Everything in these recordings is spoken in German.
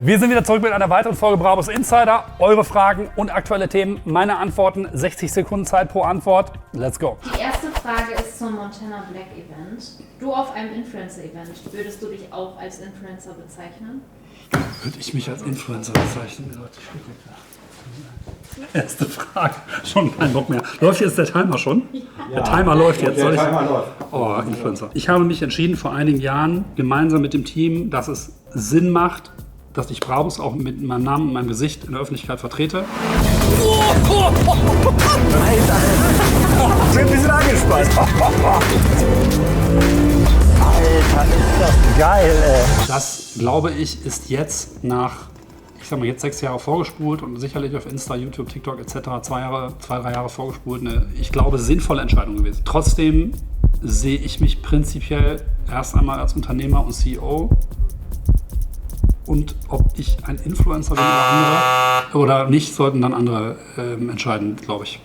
Wir sind wieder zurück mit einer weiteren Folge Brabus Insider. Eure Fragen und aktuelle Themen, meine Antworten, 60 Sekunden Zeit pro Antwort. Let's go. Die erste Frage ist zum Montana Black Event. Du auf einem Influencer-Event, würdest du dich auch als Influencer bezeichnen? Würde ich mich als Influencer bezeichnen? Erste Frage. Schon kein Bock mehr. Läuft jetzt der Timer schon? Ja. Der Timer läuft jetzt. Der Timer läuft. Oh, Influencer. Ich habe mich entschieden vor einigen Jahren, gemeinsam mit dem Team, dass es Sinn macht, dass ich Brabus auch mit meinem Namen und meinem Gesicht in der Öffentlichkeit vertrete. Alter! Ich bin ein bisschen angespannt. Alter, ist das geil, ey. Das, glaube ich, ist jetzt nach, ich sag mal, jetzt 6 Jahre vorgespult und sicherlich auf Insta, YouTube, TikTok etc. 2-3 Jahre vorgespult, eine, ich glaube, sinnvolle Entscheidung gewesen. Trotzdem sehe ich mich prinzipiell erst einmal als Unternehmer und CEO. Und ob ich ein Influencer bin oder andere oder nicht, sollten dann andere entscheiden, glaube ich.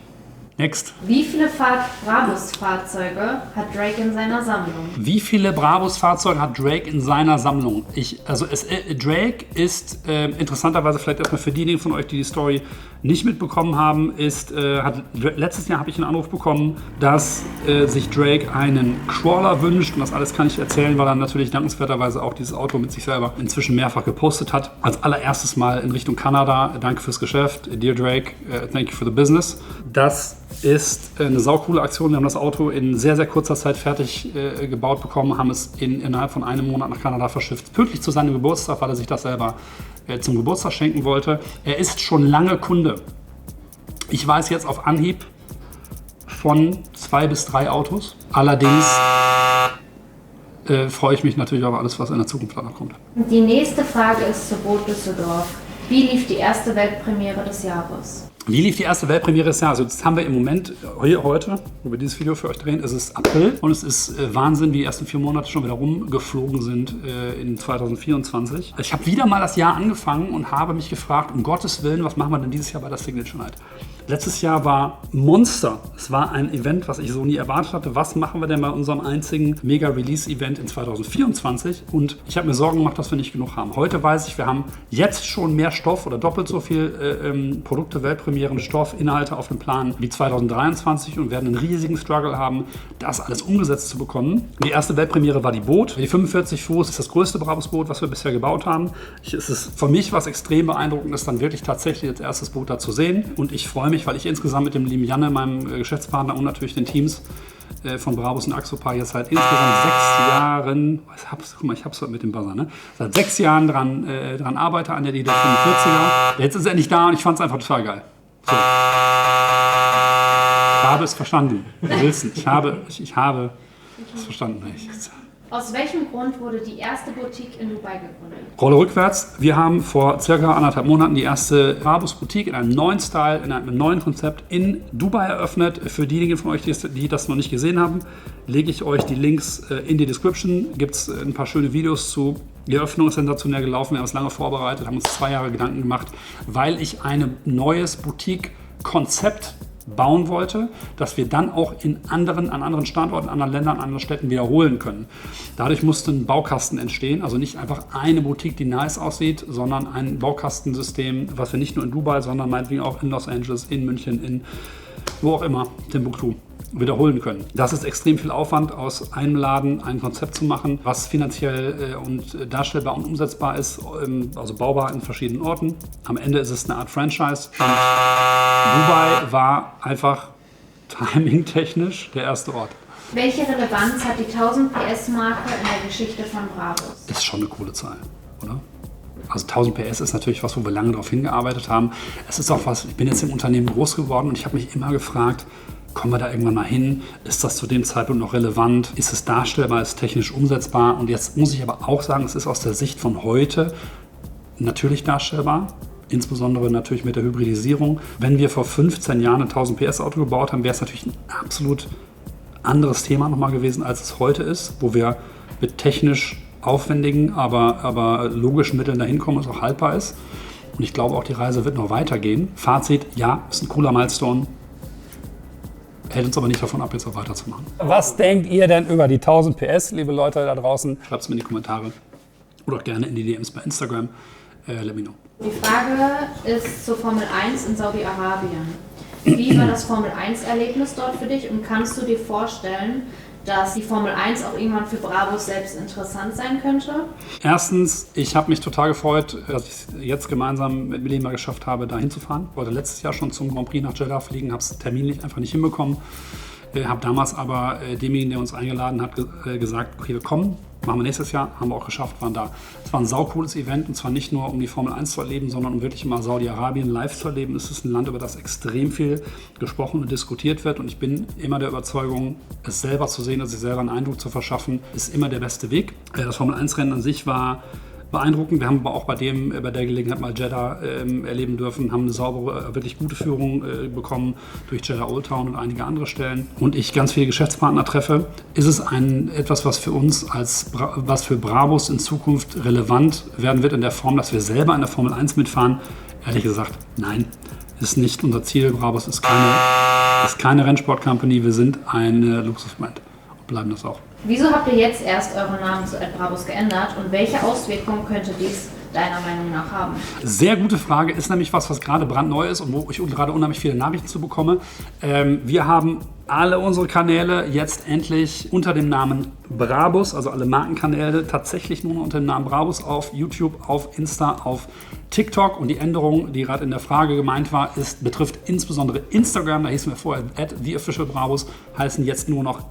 Next. Wie viele Brabus-Fahrzeuge hat Drake in seiner Sammlung? Wie viele Brabus-Fahrzeuge hat Drake in seiner Sammlung? Drake ist interessanterweise vielleicht erstmal für diejenigen von euch, die die Story nicht mitbekommen haben, letztes Jahr habe ich einen Anruf bekommen, dass sich Drake einen Crawler wünscht. Und das alles kann ich erzählen, weil er natürlich dankenswerterweise auch dieses Auto mit sich selber inzwischen mehrfach gepostet hat. Als allererstes Mal in Richtung Kanada. Danke fürs Geschäft. Dear Drake, thank you for the business. Das ist eine saukoole Aktion. Wir haben das Auto in sehr, sehr kurzer Zeit fertig gebaut bekommen, haben es innerhalb von einem Monat nach Kanada verschifft. Pünktlich zu seinem Geburtstag, weil er sich das selber zum Geburtstag schenken wollte. Er ist schon lange Kunde. Ich weiß jetzt auf Anhieb von 2 bis 3 Autos. Allerdings freue ich mich natürlich auf alles, was in der Zukunft noch kommt. Die nächste Frage ist zu Boot Düsseldorf. Wie lief die erste Weltpremiere des Jahres? Wie lief die erste Weltpremiere des Jahres? Also jetzt haben wir im Moment, heute, wo wir dieses Video für euch drehen, ist es April und es ist Wahnsinn, wie die ersten 4 Monate schon wieder rumgeflogen sind in 2024. Ich habe wieder mal das Jahr angefangen und habe mich gefragt, um Gottes Willen, was machen wir denn dieses Jahr bei der Signature Night? Letztes Jahr war Monster. Es war ein Event, was ich so nie erwartet hatte. Was machen wir denn bei unserem einzigen Mega-Release-Event in 2024? Und ich habe mir Sorgen gemacht, dass wir nicht genug haben. Heute weiß ich, wir haben jetzt schon mehr Stoff oder doppelt so viel Produkte, Weltpremieren, Stoff, Inhalte auf dem Plan wie 2023 und werden einen riesigen Struggle haben, das alles umgesetzt zu bekommen. Die erste Weltpremiere war die Boot. Die 45 Fuß ist das größte Brabus-Boot, was wir bisher gebaut haben. Es ist für mich was extrem Beeindruckendes, dann wirklich tatsächlich als erstes Boot da zu sehen. Und ich freue mich, weil ich insgesamt mit dem lieben Janne, meinem Geschäftspartner und natürlich den Teams von Brabus und Axopar jetzt seit insgesamt 6 Jahren, ich hab's heute mit dem Buzzer, ne? Seit 6 Jahren dran arbeite an der Idee 45er. Jetzt ist er endlich da und ich fand es einfach total geil. So. Ich habe es verstanden. Wilson, ich habe es verstanden. Aus welchem Grund wurde die erste Boutique in Dubai gegründet? Rolle rückwärts. Wir haben vor circa 1,5 Monaten die erste Brabus Boutique in einem neuen Style, in einem neuen Konzept in Dubai eröffnet. Für diejenigen von euch, die das noch nicht gesehen haben, lege ich euch die Links in die Description. Gibt es ein paar schöne Videos zu. Die Eröffnung ist sensationell gelaufen. Wir haben es lange vorbereitet, haben uns 2 Jahre Gedanken gemacht, weil ich ein neues Boutique-Konzept bauen wollte, dass wir dann auch an anderen Standorten, anderen Ländern, anderen Städten wiederholen können. Dadurch musste ein Baukasten entstehen, also nicht einfach eine Boutique, die nice aussieht, sondern ein Baukastensystem, was wir nicht nur in Dubai, sondern meinetwegen auch in Los Angeles, in München, in wo auch immer, Timbuktu, wiederholen können. Das ist extrem viel Aufwand, aus einem Laden ein Konzept zu machen, was finanziell und darstellbar und umsetzbar ist, also baubar in verschiedenen Orten. Am Ende ist es eine Art Franchise und Dubai war einfach timing-technisch der erste Ort. Welche Relevanz hat die 1000 PS-Marke in der Geschichte von Brabus? Das ist schon eine coole Zahl, oder? Also 1000 PS ist natürlich was, wo wir lange darauf hingearbeitet haben. Es ist auch was, ich bin jetzt im Unternehmen groß geworden und ich habe mich immer gefragt, kommen wir da irgendwann mal hin? Ist das zu dem Zeitpunkt noch relevant? Ist es darstellbar? Ist es technisch umsetzbar? Und jetzt muss ich aber auch sagen, es ist aus der Sicht von heute natürlich darstellbar. Insbesondere natürlich mit der Hybridisierung. Wenn wir vor 15 Jahren ein 1000 PS Auto gebaut haben, wäre es natürlich ein absolut anderes Thema nochmal gewesen, als es heute ist, wo wir mit technisch aufwendigen, aber logischen Mitteln dahin kommen, was auch haltbar ist. Und ich glaube auch, die Reise wird noch weitergehen. Fazit, ja, ist ein cooler Milestone. Hält uns aber nicht davon ab, jetzt auch weiterzumachen. Was denkt ihr denn über die 1000 PS, liebe Leute da draußen? Schreibt es mir in die Kommentare oder auch gerne in die DMs bei Instagram. let me know. Die Frage ist zur Formel 1 in Saudi-Arabien. Wie war das Formel 1-Erlebnis dort für dich und kannst du dir vorstellen, dass die Formel 1 auch irgendwann für Brabus selbst interessant sein könnte? Erstens, ich habe mich total gefreut, dass ich es jetzt gemeinsam mit Milena geschafft habe, da hinzufahren. Ich wollte letztes Jahr schon zum Grand Prix nach Jeddah fliegen, habe es terminlich einfach nicht hinbekommen. Habe damals aber demjenigen, der uns eingeladen hat, gesagt, okay, wir kommen, machen wir nächstes Jahr, haben wir auch geschafft, waren da. Es war ein saucooles Event und zwar nicht nur, um die Formel 1 zu erleben, sondern um wirklich mal Saudi-Arabien live zu erleben. Es ist ein Land, über das extrem viel gesprochen und diskutiert wird und ich bin immer der Überzeugung, es selber zu sehen, sich selber einen Eindruck zu verschaffen, ist immer der beste Weg. Das Formel 1-Rennen an sich war beeindruckend. Wir haben aber auch bei der Gelegenheit mal Jeddah erleben dürfen, haben eine saubere, wirklich gute Führung bekommen durch Jeddah Old Town und einige andere Stellen. Und ich ganz viele Geschäftspartner treffe, ist es etwas, was für uns was für Brabus in Zukunft relevant werden wird in der Form, dass wir selber in der Formel 1 mitfahren? Ehrlich gesagt, nein, ist nicht unser Ziel. Brabus ist keine Rennsport-Company, wir sind eine Luxusbrand und bleiben das auch. Wieso habt ihr jetzt erst euren Namen zu @Brabus geändert und welche Auswirkungen könnte dies deiner Meinung nach haben? Sehr gute Frage, ist nämlich was gerade brandneu ist und wo ich gerade unheimlich viele Nachrichten zu bekomme. Wir haben alle unsere Kanäle jetzt endlich unter dem Namen Brabus, also alle Markenkanäle, tatsächlich nur noch unter dem Namen Brabus auf YouTube, auf Insta, auf TikTok. Und die Änderung, die gerade in der Frage gemeint war, betrifft insbesondere Instagram. Da hießen wir vorher @TheOfficialBrabus, heißen jetzt nur noch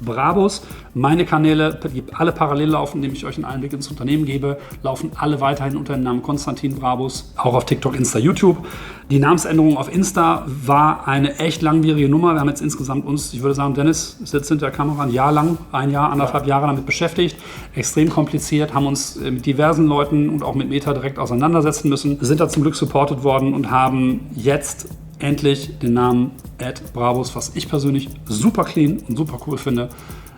@Brabus. Meine Kanäle, die alle parallel laufen, indem ich euch einen Einblick ins Unternehmen gebe, laufen alle weiterhin unter dem Namen Konstantin Brabus, auch auf TikTok, Insta, YouTube. Die Namensänderung auf Insta war eine echt langwierige Nummer. Wir haben jetzt insgesamt ich würde sagen, Dennis sitzt hinter der Kamera anderthalb Jahre damit beschäftigt. Extrem kompliziert, haben uns mit diversen Leuten und auch mit Meta direkt auseinandersetzen müssen. Sind da zum Glück supported worden und haben jetzt endlich den Namen @Brabus, was ich persönlich super clean und super cool finde.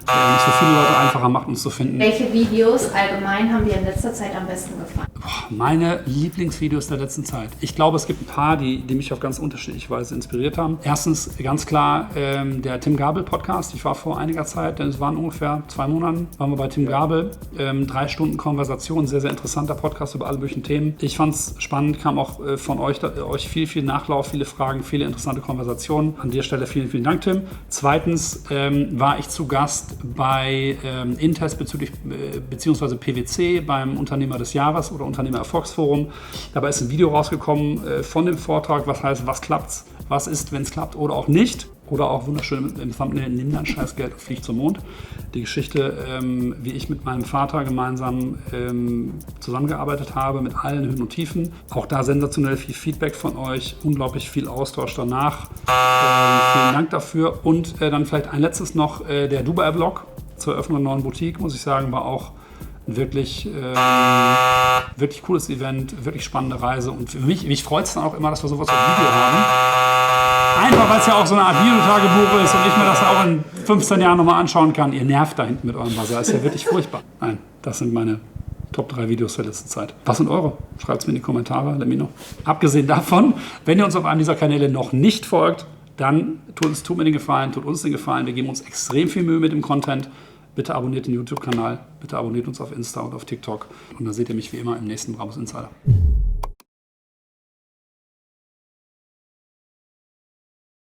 Nicht so viele Leute einfacher macht, uns zu finden. Welche Videos allgemein haben dir in letzter Zeit am besten gefallen? Meine Lieblingsvideos der letzten Zeit. Ich glaube, es gibt ein paar, die mich auf ganz unterschiedliche Weise inspiriert haben. Erstens ganz klar der Tim Gabel Podcast. Ich war vor einiger Zeit, denn es waren ungefähr 2 Monaten, waren wir bei Tim Gabel. 3 Stunden Konversation, sehr, sehr interessanter Podcast über alle möglichen Themen. Ich fand es spannend, kam auch von euch viel Nachlauf, viele Fragen, viele interessante Konversationen. An der Stelle vielen, vielen Dank, Tim. Zweitens war ich zu Gast bei Intest beziehungsweise PwC beim Unternehmer des Jahres oder Unternehmererfolgsforum. Dabei ist ein Video rausgekommen von dem Vortrag, was heißt, was klappt, was ist, wenn es klappt oder auch nicht. Oder auch wunderschön im Thumbnail, nimm dein Scheißgeld und flieg zum Mond. Die Geschichte, wie ich mit meinem Vater gemeinsam zusammengearbeitet habe, mit allen Höhen und Tiefen. Auch da sensationell viel Feedback von euch, unglaublich viel Austausch danach. Vielen Dank dafür. Und dann vielleicht ein letztes noch, der Dubai-Blog zur Eröffnung der neuen Boutique, muss ich sagen, war auch ein wirklich cooles Event, wirklich spannende Reise. Und für mich freut es dann auch immer, dass wir sowas auf Video haben. Einfach, weil es ja auch so eine Art Videotagebuch ist und ich mir das ja auch in 15 Jahren nochmal anschauen kann. Ihr nervt da hinten mit eurem Buzzer. Ist ja wirklich furchtbar. Nein, das sind meine Top 3 Videos der letzten Zeit. Was sind eure? Schreibt es mir in die Kommentare. Let me know. Abgesehen davon, wenn ihr uns auf einem dieser Kanäle noch nicht folgt, dann tut mir den Gefallen, tut uns den Gefallen. Wir geben uns extrem viel Mühe mit dem Content. Bitte abonniert den YouTube-Kanal. Bitte abonniert uns auf Insta und auf TikTok. Und dann seht ihr mich wie immer im nächsten Brabus Insider.